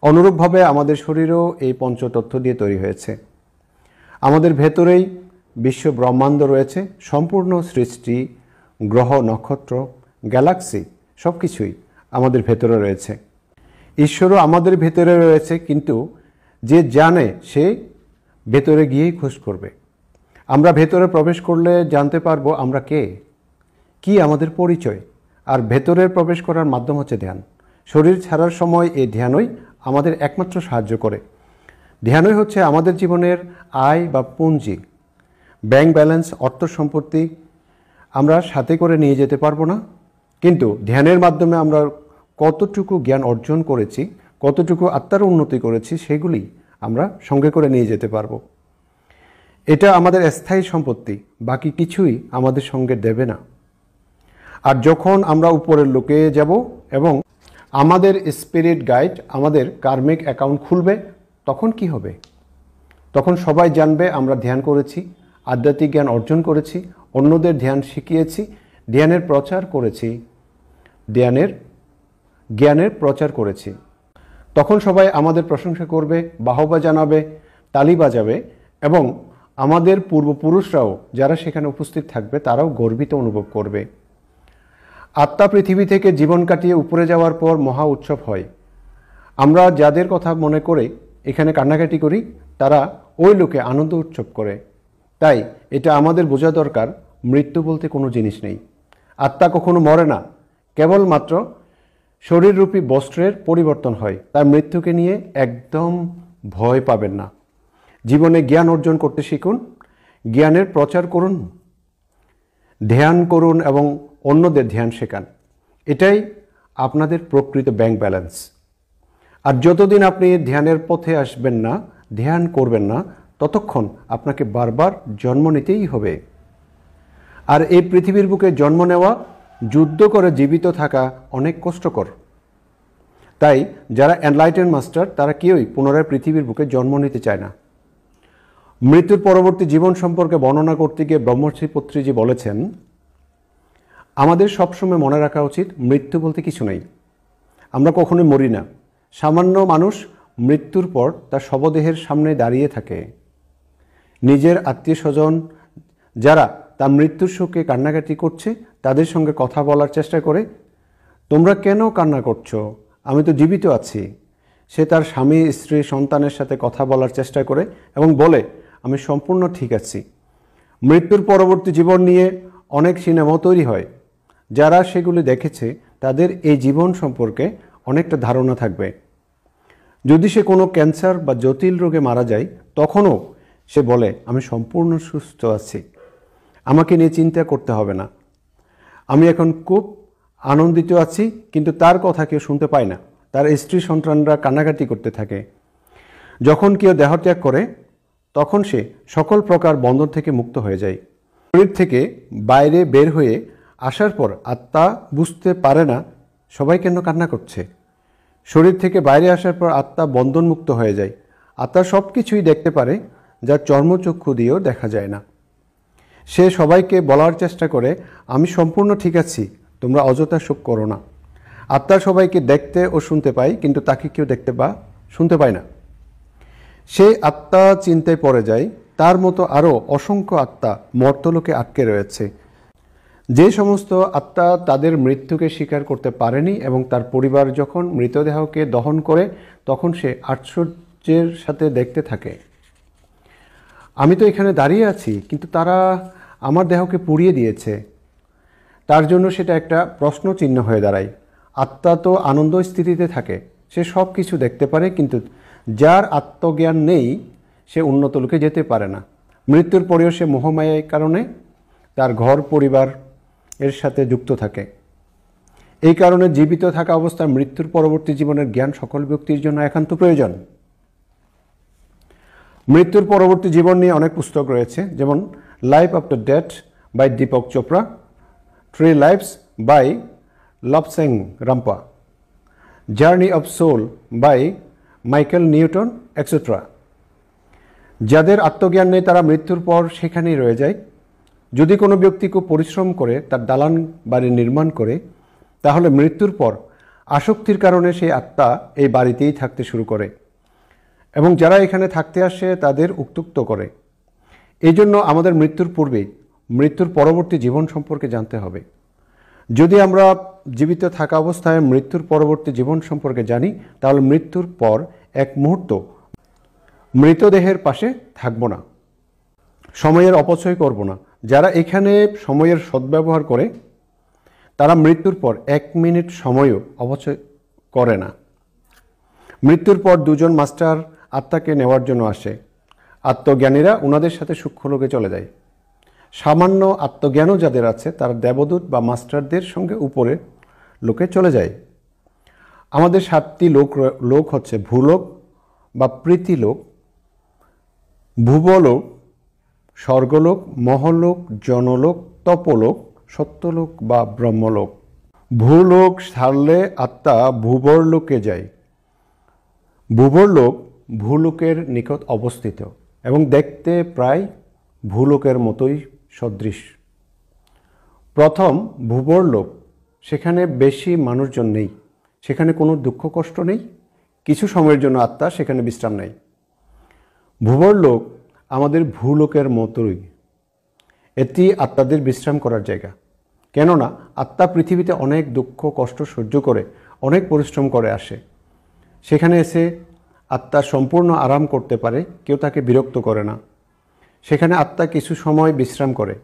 অনুরূপভাবে আমাদের শরীরও এই পঞ্চতত্ত্ব দিয়ে তৈরি হয়েছে। আমাদের ভেতরেই বিশ্ব ব্রহ্মাণ্ড রয়েছে, সম্পূর্ণ সৃষ্টি, গ্রহ নক্ষত্র, গ্যালাক্সি সব কিছুই আমাদের ভেতরে রয়েছে। ঈশ্বরও আমাদের ভেতরে রয়েছে, কিন্তু যে জানে সে ভেতরে গিয়েই খোঁজ করবে। আমরা ভেতরে প্রবেশ করলে জানতে পারবো আমরা কে, কি আমাদের পরিচয়। আর ভেতরে প্রবেশ করার মাধ্যম হচ্ছে ধ্যান। শরীর ছাড়ার সময় এই ধ্যানই আমাদের একমাত্র সাহায্য করে। ধ্যানই হচ্ছে আমাদের জীবনের আয় বা পুঁজি। ব্যাংক ব্যালেন্স, অর্থ সম্পত্তি আমরা সাথে করে নিয়ে যেতে পারবো না, কিন্তু ধ্যানের মাধ্যমে আমরা কতটুকু জ্ঞান অর্জন করেছি, কতটুকু আত্মার উন্নতি করেছি, সেগুলি আমরা সঙ্গে করে নিয়ে যেতে পারবো। এটা আমাদের স্থায়ী সম্পত্তি, বাকি কিছুই আমাদের সঙ্গে দেবে না। আর যখন আমরা উপরের লোকে যাব এবং আমাদের স্পিরিট গাইড আমাদের কার্মিক অ্যাকাউন্ট খুলবে, তখন কি হবে? তখন সবাই জানবে আমরা ধ্যান করেছি, আধ্যাত্মিক জ্ঞান অর্জন করেছি, অন্যদের ধ্যান শিখিয়েছি, ধ্যানের প্রচার করেছি, জ্ঞানের প্রচার করেছি। তখন সবাই আমাদের প্রশংসা করবে, বাহবা জানাবে, তালি বাজাবে, এবং আমাদের পূর্বপুরুষরাও যারা সেখানে উপস্থিত থাকবে তারাও গর্বিত অনুভব করবে। আত্মা পৃথিবী থেকে জীবন কাটিয়ে উপরে যাওয়ার পর মহা উৎসব হয়। আমরা যাদের কথা মনে করে এখানে কান্নাকাটি করি, তারা ওই লোকে আনন্দ উৎসব করে। তাই এটা আমাদের বোঝা দরকার, মৃত্যু বলতে কোনো জিনিস নেই। আত্মা কখনো মরে না, কেবলমাত্র শরীররূপী বস্ত্রের পরিবর্তন হয়। তাই মৃত্যুকে নিয়ে একদম ভয় পাবেন না। জীবনে জ্ঞান অর্জন করতে শিখুন, জ্ঞানের প্রচার করুন, ধ্যান করুন এবং অন্যদের ধ্যান শেখান। এটাই আপনাদের প্রকৃত ব্যাংক ব্যালেন্স। আর যতদিন আপনি ধ্যানের পথে আসবেন না, ধ্যান করবেন না, ততক্ষণ আপনাকে বারবার জন্ম নিতেই হবে। আর এই পৃথিবীর বুকে জন্ম নেওয়া, যুদ্ধ করে জীবিত থাকা অনেক কষ্টকর। তাই যারা এনলাইটেন মাস্টার তারা কেউই পুনরায় পৃথিবীর বুকে জন্ম নিতে চায় না। মৃত্যুর পরবর্তী জীবন সম্পর্কে বর্ণনা করতে গিয়ে ব্রহ্মর্ষি পত্রীজি বলেছেন, আমাদের সবসময় মনে রাখা উচিত মৃত্যু বলতে কিছু নেই। আমরা কখনোই মরি না। সামান্য মানুষ মৃত্যুর পর তার শবদেহের সামনে দাঁড়িয়ে থাকে। নিজের আত্মীয় স্বজন যারা তার মৃত্যুর শোকে কান্নাকাটি করছে তাদের সঙ্গে কথা বলার চেষ্টা করে, তোমরা কেন কান্না করছো, আমি তো জীবিত আছি। সে তার স্বামী, স্ত্রী, সন্তানের সাথে কথা বলার চেষ্টা করে এবং বলে, আমি সম্পূর্ণ ঠিক আছি। মৃত্যুর পরবর্তী জীবন নিয়ে অনেক সিনেমাও তৈরি হয়। যারা সেগুলি দেখেছে তাদের এই জীবন সম্পর্কে অনেকটা ধারণা থাকবে। যদি সে কোনো ক্যান্সার বা জটিল রোগে মারা যায়, তখনও সে বলে, আমি সম্পূর্ণ সুস্থ আছি, আমাকে নিয়ে চিন্তা করতে হবে না, আমি এখন খুব আনন্দিত আছি। কিন্তু তার কথা কেউ শুনতে পায় না। তার স্ত্রী সন্তানরা কান্নাকাটি করতে থাকে। যখন কেউ দেহত্যাগ করে, তখন সে সকল প্রকার বন্ধন থেকে মুক্ত হয়ে যায়। শরীর থেকে বাইরে বের হয়ে আসার পর আত্মা বুঝতে পারে না সবাই কেন কান্না করছে। শরীর থেকে বাইরে আসার পর আত্মা বন্ধনমুক্ত হয়ে যায়। আত্মা সব কিছুই দেখতে পারে যা চর্মচক্ষু দিয়েও দেখা যায় না। সে সবাইকে বলার চেষ্টা করে, আমি সম্পূর্ণ ঠিক আছি, তোমরা অযথা শোক করো না। আত্মা সবাইকে দেখতে ও শুনতে পায়, কিন্তু তাকে কেউ দেখতে বা শুনতে পায় না। সে আত্মা চিন্তায় পড়ে যায়। তার মতো আরও অসংখ্য আত্মা মর্তলোকে আটকে রয়েছে। যে সমস্ত আত্মা তাদের মৃত্যুকে স্বীকার করতে পারেনি এবং তার পরিবার যখন মৃতদেহকে দহন করে, তখন সে আশ্চর্যের সাথে দেখতে থাকে, আমি তো এখানে দাঁড়িয়ে আছি, কিন্তু তারা আমার দেহকে পুড়িয়ে দিয়েছে। তার জন্য সেটা একটা প্রশ্ন চিহ্ন হয়ে দাঁড়ায়। আত্মা তো আনন্দ স্থিতিতে থাকে, সে সব কিছু দেখতে পারে, কিন্তু যার আত্মজ্ঞান নেই সে উন্নত লোকে যেতে পারে না। মৃত্যুর পরেও সে মোহমায়ার কারণে তার ঘর পরিবার এর সাথে যুক্ত থাকে। এই কারণে জীবিত থাকা অবস্থায় মৃত্যুর পরবর্তী জীবনের জ্ঞান সকল ব্যক্তির জন্য একান্ত প্রয়োজন। মৃত্যুর পরবর্তী জীবন নিয়ে অনেক পুস্তক রয়েছে, যেমন life after death by Deepak Chopra, 3 lives by Lobsang Rampa, journey of soul by Michael Newton, etcetera. যাদের আত্মজ্ঞান নেই তারা মৃত্যুর পর সেখানেই রয়ে যায়। যদি কোনো ব্যক্তি খুব পরিশ্রম করে তার দালান বাড়ি নির্মাণ করে, তাহলে মৃত্যুর পর আসক্তির কারণে সেই আত্মা এই বাড়িতেই থাকতে শুরু করে এবং যারা এখানে থাকতে আসে তাদের উত্ত্যক্ত করে। এই জন্য আমাদের মৃত্যুর পূর্বে মৃত্যুর পরবর্তী জীবন সম্পর্কে জানতে হবে। যদি আমরা জীবিত থাকা অবস্থায় মৃত্যুর পরবর্তী জীবন সম্পর্কে জানি, তাহলে মৃত্যুর পর এক মুহূর্ত মৃতদেহের পাশে থাকব না, সময়ের অপচয় করব না। যারা এখানে সময়ের সদ্ব্যবহার করে তারা মৃত্যুর পর 1 মিনিট সময়ও অপচয় করে না। মৃত্যুর পর দুজন মাস্টার আত্মাকে নেওয়ার জন্য আসে। আত্মজ্ঞানীরা ওনাদের সাথে সূক্ষ্মলোকে চলে যায়। সামান্য আত্মজ্ঞানও যাদের আছে তারা দেবদূত বা মাস্টারদের সঙ্গে উপরে লোকে চলে যায়। আমাদের 7টি লোক হচ্ছে ভূলোক বা প্রীতিলোক, ভুবলোক, স্বর্গলোক, মহলোক, জনলোক, তপলোক, সত্যলোক বা ব্রহ্মলোক। ভূলোক ছাড়লে আত্মা ভূবরলোকে যায়। ভূবরলোক ভূলোকের নিকট অবস্থিত এবং দেখতে প্রায় ভূলোকের মতোই সদৃশ। প্রথম ভূবরলোক, সেখানে বেশি মানুষজন নেই, সেখানে কোনো দুঃখ কষ্ট নেই, কিছু সময়ের জন্য আত্মা সেখানে বিশ্রাম নেয়। ভূবরলোক আমাদের ভূলোকের মতোই, এটি আত্মাদের বিশ্রাম করার জায়গা। কেননা আত্মা পৃথিবীতে অনেক দুঃখ কষ্ট সহ্য করে, অনেক পরিশ্রম করে আসে। সেখানে এসে আত্মা সম্পূর্ণ আরাম করতে পারে, কেউ তাকে বিরক্ত করে না। সেখানে আত্মা কিছু সময় বিশ্রাম করে।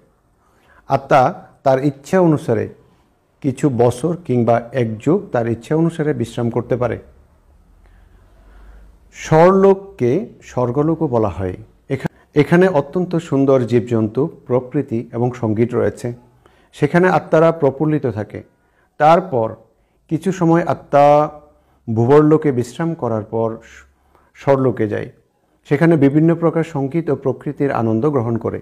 আত্মা তার ইচ্ছা অনুসারে কিছু বছর কিংবা 1 যুগ তার ইচ্ছা অনুসারে বিশ্রাম করতে পারে। স্বর্গলোককে স্বর্গলোকও বলা হয়। এখানে অত্যন্ত সুন্দর জীবজন্তু, প্রকৃতি এবং সঙ্গীত রয়েছে। সেখানে আত্মারা প্রফুল্লিত থাকে। তারপর কিছু সময় আত্মা ভূবরলোকে বিশ্রাম করার পর স্বর্গলোকে যায়। সেখানে বিভিন্ন প্রকার সঙ্গীত ও প্রকৃতির আনন্দ গ্রহণ করে।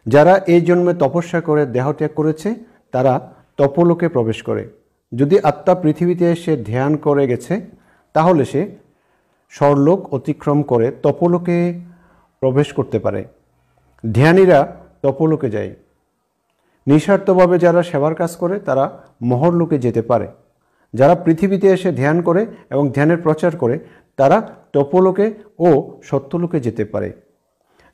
যারা এই জন্মে তপস্যা করে দেহত্যাগ করেছে তারা তপলোকে প্রবেশ করে। যদি আত্মা পৃথিবীতে এসে ধ্যান করে গেছে তাহলে সে স্বর্গলোক অতিক্রম করে তপলোকে প্রবেশ করতে পারে। ধ্যানীরা তপলোকে যায়। নিঃস্বার্থভাবে যারা সেবার কাজ করে তারা মহরলোকে যেতে পারে। যারা পৃথিবীতে এসে ধ্যান করে এবং ধ্যানের প্রচার করে তারা তপলোকে ও সত্যলোকে যেতে পারে।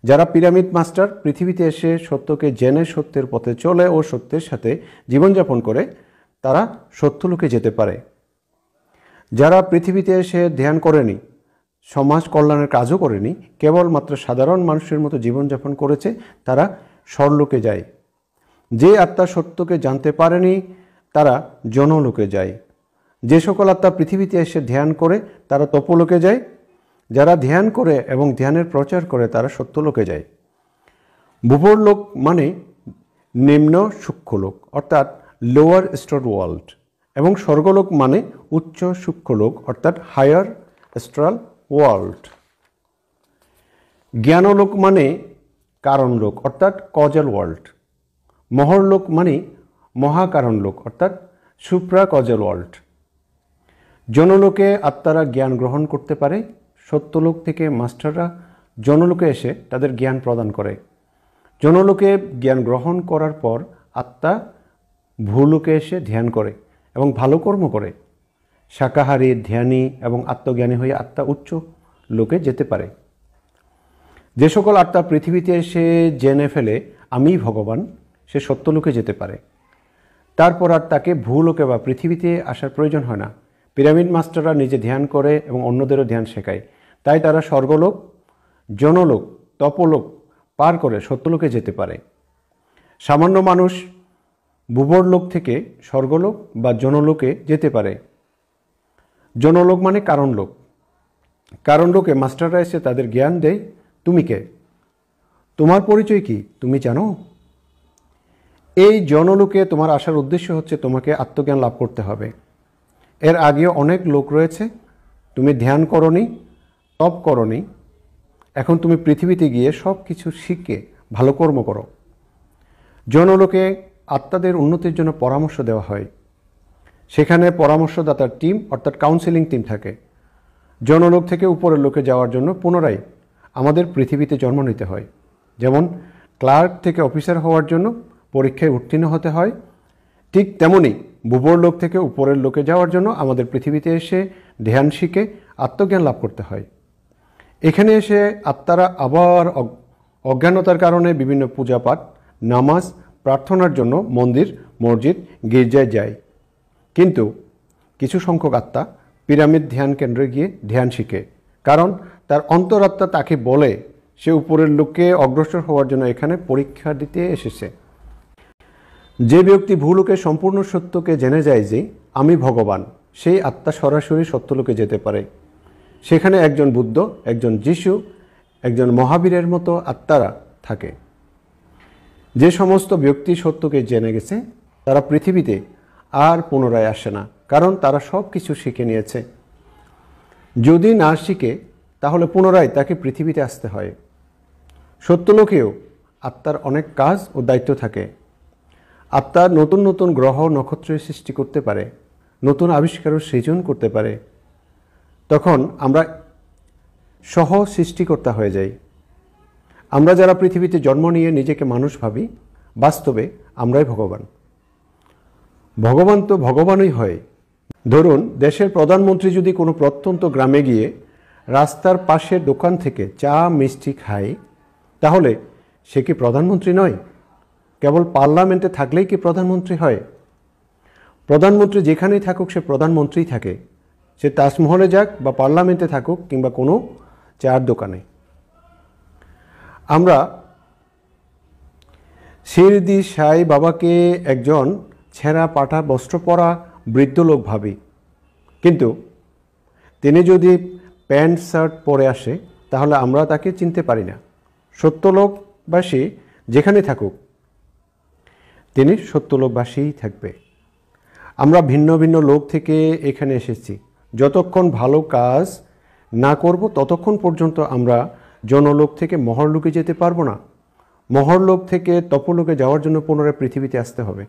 যারা পিরামিড মাস্টার পৃথিবীতে এসে সত্যকে জেনে সত্যের পথে চলে ও সত্যের সাথে জীবনযাপন করে তারা সত্যলোকে যেতে পারে। যারা পৃথিবীতে এসে ধ্যান করেনি, সমাজ কল্যাণের কাজও করেনি, কেবলমাত্র সাধারণ মানুষের মতো জীবনযাপন করেছে, তারা স্বর্গলোকে যায়। যে আত্মা সত্যকে জানতে পারেনি তারা জনলোকে যায়। যে সকল আত্মা পৃথিবীতে এসে ধ্যান করে তারা তপলোকে যায়। যারা ধ্যান করে এবং ধ্যানের প্রচার করে তারা সত্যলোকে যায়। ভূবরলোক মানে নিম্ন সূক্ষ্মলোক অর্থাৎ লোয়ার স্টার ওয়ার্ল্ড, এবং স্বর্গলোক মানে উচ্চ সূক্ষ্মলোক অর্থাৎ হায়ার স্ট্রাল ওয়ার্ল্ড। জ্ঞানলোক মানে কারণলোক অর্থাৎ কজাল ওয়ার্ল্ড। মহরলোক মানে মহাকারণলোক অর্থাৎ সুপ্রা কজাল ওয়ার্ল্ড। জনলোকে আত্মারা জ্ঞান গ্রহণ করতে পারে। সত্যলোক থেকে মাস্টাররা জনলোকে এসে তাদের জ্ঞান প্রদান করে। জনলোকে জ্ঞান গ্রহণ করার পর আত্মা ভূলোকে এসে ধ্যান করে এবং ভালো কর্ম করে। শাকাহারী, ধ্যানী এবং আত্মজ্ঞানী হয়ে আত্মা উচ্চ লোকে যেতে পারে। যে সকল আত্মা পৃথিবীতে এসে জেনে ফেলে আমিই ভগবান, সে সত্যলোকে যেতে পারে। তারপর আর তাকে ভূলোকে বা পৃথিবীতে আসার প্রয়োজন হয় না। পিরামিড মাস্টাররা নিজে ধ্যান করে এবং অন্যদেরও ধ্যান শেখায়, তাই তারা স্বর্গলোক, জনলোক, তপলোক পার করে সত্যলোকে যেতে পারে। সামান্য মানুষ ভূবরলোক থেকে স্বর্গলোক বা জনলোকে যেতে পারে। জনলোক মানে কারণলোক। কারণলোকে মাস্টাররা এসে তাদের জ্ঞান দেয়। তুমি কে? তোমার পরিচয় কি? তুমি জানো? এই জনলোকে তোমার আসার উদ্দেশ্য হচ্ছে তোমাকে আত্মজ্ঞান লাভ করতে হবে। এর আগেও অনেক লোক রয়েছে, তুমি ধ্যান করনি, তপ করনি, এখন তুমি পৃথিবীতে গিয়ে সব কিছু শিখে ভালো কর্ম করো। জনলোকে আত্মাদের উন্নতির জন্য পরামর্শ দেওয়া হয়। সেখানে পরামর্শদাতার টিম অর্থাৎ কাউন্সেলিং টিম থাকে। জনলোক থেকে উপরের লোকে যাওয়ার জন্য পুনরায় আমাদের পৃথিবীতে জন্ম নিতে হয়। যেমন ক্লার্ক থেকে অফিসার হওয়ার জন্য পরীক্ষায় উত্তীর্ণ হতে হয়, ঠিক তেমনি ভূবরলোক থেকে উপরের লোকে যাওয়ার জন্য আমাদের পৃথিবীতে এসে ধ্যান শিখে আত্মজ্ঞান লাভ করতে হয়। এখানে এসে আত্মারা আবার অজ্ঞানতার কারণে বিভিন্ন পূজাপাঠ, নামাজ, প্রার্থনার জন্য মন্দির, মসজিদ, গির্জায় যায়। কিন্তু কিছু সংখ্যক আত্মা পিরামিড ধ্যান কেন্দ্রে গিয়ে ধ্যান শিখে, কারণ তার অন্তরাত্মা তাকে বলে সে উপরের লোকে অগ্রসর হওয়ার জন্য এখানে পরীক্ষা দিতে এসেছে। যে ব্যক্তি ভূলোকে সম্পূর্ণ সত্যকে জেনে যায় যে আমি ভগবান, সেই আত্মা সরাসরি সত্যলোকে যেতে পারে। সেখানে একজন বুদ্ধ, একজন যিশু, একজন মহাবীরের মতো আত্মারা থাকে। যে সমস্ত ব্যক্তি সত্যকে জেনে গেছে তারা পৃথিবীতে আর পুনরায় আসে না, কারণ তারা সব কিছু শিখে নিয়েছে। যদি না শিখে তাহলে পুনরায় তাকে পৃথিবীতে আসতে হয়। সত্যলোকেও আত্মার অনেক কাজ ও দায়িত্ব থাকে। আত্মা নতুন নতুন গ্রহ নক্ষত্রের সৃষ্টি করতে পারে, নতুন আবিষ্কারও সৃজন করতে পারে। তখন আমরা সহ সৃষ্টিকর্তা হয়ে যাই। আমরা যারা পৃথিবীতে জন্ম নিয়ে নিজেকে মানুষ ভাবি, বাস্তবে আমরাই ভগবান। ভগবান তো ভগবানই হয়। ধরুন, দেশের প্রধানমন্ত্রী যদি কোনো প্রত্যন্ত গ্রামে গিয়ে রাস্তার পাশের দোকান থেকে চা মিষ্টি খায়, তাহলে সে কি প্রধানমন্ত্রী নয়? কেবল পার্লামেন্টে থাকলেই কি প্রধানমন্ত্রী হয়? প্রধানমন্ত্রী যেখানেই থাকুক সে প্রধানমন্ত্রীই থাকে, সে তাজমহলে যাক বা পার্লামেন্টে থাকুক কিংবা কোনো চার দোকানে। আমরা শিরদি সাই বাবাকে একজন ছেঁড়া পাটা বস্ত্র পরা বৃদ্ধ লোক ভাবি, কিন্তু তিনি যদি প্যান্ট শার্ট পরে আসে তাহলে আমরা তাকে চিনতে পারি না। সত্যলোকবাসী যেখানে থাকুক তিনি সত্যলোকবাসীই থাকবে। আমরা ভিন্ন ভিন্ন লোক থেকে এখানে এসেছি। যতক্ষণ ভালো কাজ না করব ততক্ষণ পর্যন্ত আমরা জনলোক থেকে মহরলোকে যেতে পারবো না। মহরলোক থেকে তপলোকে যাওয়ার জন্য পুনরায় পৃথিবীতে আসতে হবে।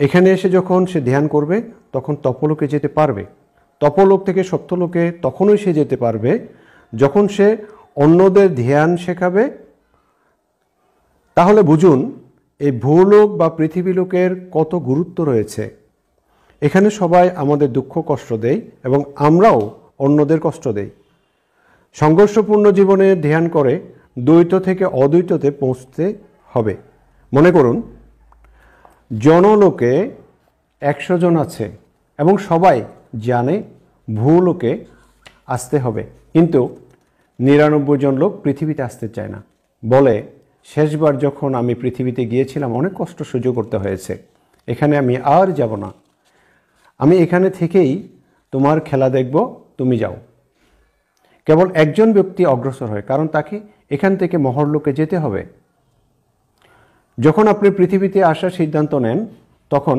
এখানে এসে যখন সে ধ্যান করবে তখন তপলোকে যেতে পারবে। তপলোক থেকে সত্যলোকে তখনই সে যেতে পারবে যখন সে অন্যদের ধ্যান শেখাবে। তাহলে বুঝুন এই ভূলোক বা পৃথিবী লোকের কত গুরুত্ব রয়েছে। এখানে সবাই আমাদের দুঃখ কষ্ট দেয় এবং আমরাও অন্যদের কষ্ট দেই। সংঘর্ষপূর্ণ জীবনে ধ্যান করে দ্বৈত থেকে অদ্বৈততে পৌঁছতে হবে। মনে করুন, জনলোকে 100 জন আছে এবং সবাই জানে ভূলোকে আসতে হবে, কিন্তু 99 জন লোক পৃথিবীতে আসতে চায় না। বলে, শেষবার যখন আমি পৃথিবীতে গিয়েছিলাম অনেক কষ্ট সহ্য করতে হয়েছে, এখানে আমি আর যাব না। আমি এখানে থেকেই তোমার খেলা দেখব, তুমি যাও। কেবল একজন ব্যক্তি অগ্রসর হয়, কারণ তাকে এখান থেকে মহরলোকে যেতে হবে। যখন আপনি পৃথিবীতে আসার সিদ্ধান্ত নেন তখন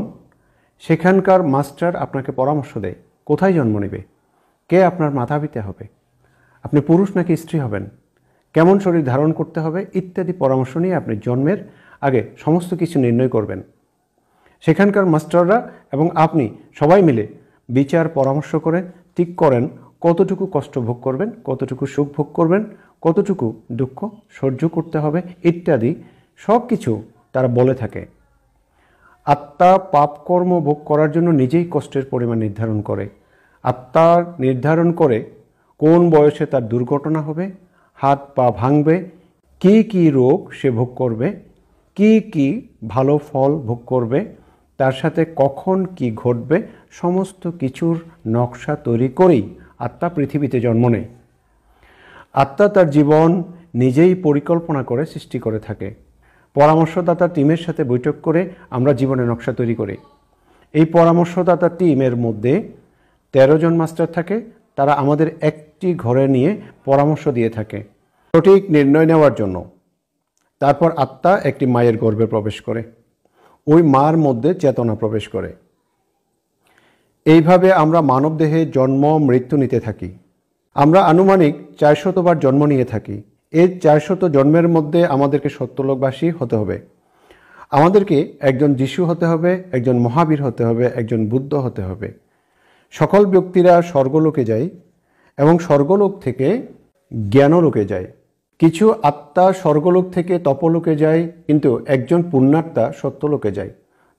সেখানকার মাস্টার আপনাকে পরামর্শ দেয় কোথায় জন্ম নেবে, কে আপনার মাতা পিতা হবে, আপনি পুরুষ নাকি স্ত্রী হবেন, কেমন শরীর ধারণ করতে হবে ইত্যাদি পরামর্শ নিয়ে আপনি জন্মের আগে সমস্ত কিছু নির্ণয় করবেন। সেখানকার মাস্টাররা এবং আপনি সবাই মিলে বিচার পরামর্শ করে ঠিক করেন কতটুকু কষ্ট ভোগ করবেন, কতটুকু সুখ ভোগ করবেন, কতটুকু দুঃখ সহ্য করতে হবে ইত্যাদি সব কিছু তারা বলে থাকে। আত্মা পাপকর্ম ভোগ করার জন্য নিজেই কষ্টের পরিমাণ নির্ধারণ করে। আত্মা নির্ধারণ করে কোন বয়সে তার দুর্ঘটনা হবে, হাত পা ভাঙবে, কি কি রোগ সে ভোগ করবে, কি কি ভালো ফল ভোগ করবে, তার সাথে কখন কি ঘটবে, সমস্ত কিছুর নকশা তৈরি করেই আত্মা পৃথিবীতে জন্ম নেয়। আত্মা তার জীবন নিজেই পরিকল্পনা করে সৃষ্টি করে থাকে। পরামর্শদাতা টিমের সাথে বৈঠক করে আমরা জীবনের নকশা তৈরি করি। এই পরামর্শদাতা টিমের মধ্যে 13 জন মাস্টার থাকে। তারা আমাদের একটি ঘরে নিয়ে পরামর্শ দিয়ে থাকে সঠিক নির্ণয় নেওয়ার জন্য। তারপর আত্মা একটি মায়ের গর্ভে প্রবেশ করে, ওই মার মধ্যে চেতনা প্রবেশ করে। এইভাবে আমরা মানবদেহে জন্ম মৃত্যু নিতে থাকি। আমরা আনুমানিক 400 বার জন্ম নিয়ে থাকি। এই 400 জন্মের মধ্যে আমাদেরকে সত্যলোকবাসী হতে হবে। আমাদেরকে একজন যিশু হতে হবে, একজন মহাবীর হতে হবে, একজন বুদ্ধ হতে হবে। সকল ব্যক্তিরা স্বর্গলোকে যায় এবং স্বর্গলোক থেকে জ্ঞানলোকে যায়। কিছু আত্মা স্বর্গলোক থেকে তপলোকে যায়, কিন্তু একজন পুণ্যাত্মা সত্যলোকে যায়।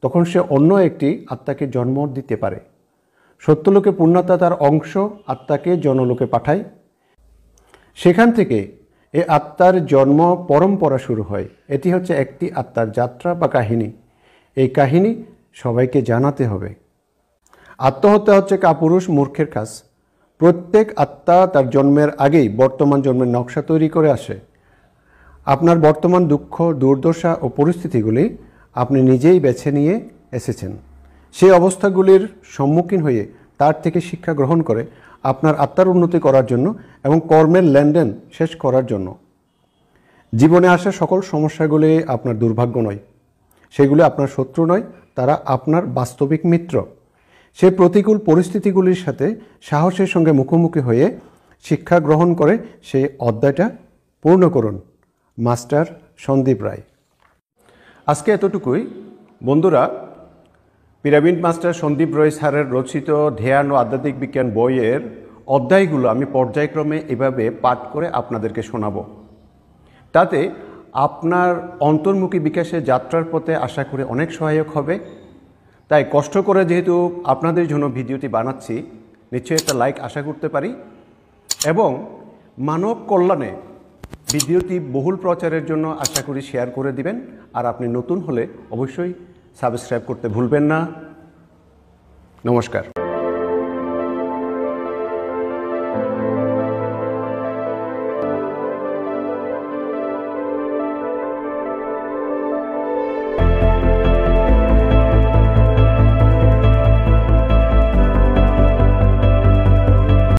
তখন সে অন্য একটি আত্মাকে জন্ম দিতে পারে। সত্যলোকে পুণ্যাত্মা তার অংশ আত্মাকে জনলোকে পাঠায়। সেখান থেকে এই আত্মার জন্ম পরম্পরা শুরু হয়। এটি হচ্ছে একটি আত্মার যাত্রা বা কাহিনী। এই কাহিনী সবাইকে জানাতে হবে। আত্মহত্যা হচ্ছে কাপুরুষ মূর্খের কাজ। প্রত্যেক আত্মা তার জন্মের আগেই বর্তমান জন্মের নকশা তৈরি করে আসে। আপনার বর্তমান দুঃখ, দুর্দশা ও পরিস্থিতিগুলি আপনি নিজেই বেছে নিয়ে এসেছেন। সেই অবস্থাগুলির সম্মুখীন হয়ে তার থেকে শিক্ষা গ্রহণ করে আপনার আত্মার উন্নতি করার জন্য এবং কর্মের লেনদেন শেষ করার জন্য। জীবনে আসা সকল সমস্যাগুলি আপনার দুর্ভাগ্য নয়, সেগুলি আপনার শত্রু নয়, তারা আপনার বাস্তবিক মিত্র। সেই প্রতিকূল পরিস্থিতিগুলির সাথে সাহসের সঙ্গে মুখোমুখি হয়ে শিক্ষা গ্রহণ করে সেই অধ্যায়টা পূর্ণ করুন। মাস্টার সন্দীপ রায়। আজকে এতটুকুই। বন্ধুরা, পিরামিড মাস্টার সন্দীপ রায় স্যারের রচিত ধ্যান ও আধ্যাত্মিক বিজ্ঞান বইয়ের অধ্যায়গুলো আমি পর্যায়ক্রমে এভাবে পাঠ করে আপনাদেরকে শোনাব। তাতে আপনার অন্তর্মুখী বিকাশের যাত্রার পথে আশা করি অনেক সহায়ক হবে। তাই কষ্ট করে যেহেতু আপনাদের জন্য ভিডিওটি বানাচ্ছি, নিশ্চয়ই একটা লাইক আশা করতে পারি এবং মানব কল্যাণে ভিডিওটি বহুল প্রচারের জন্য আশা করি শেয়ার করে দিবেন। আর আপনি নতুন হলে অবশ্যই সাবস্ক্রাইব করতে ভুলবেন না। নমস্কার।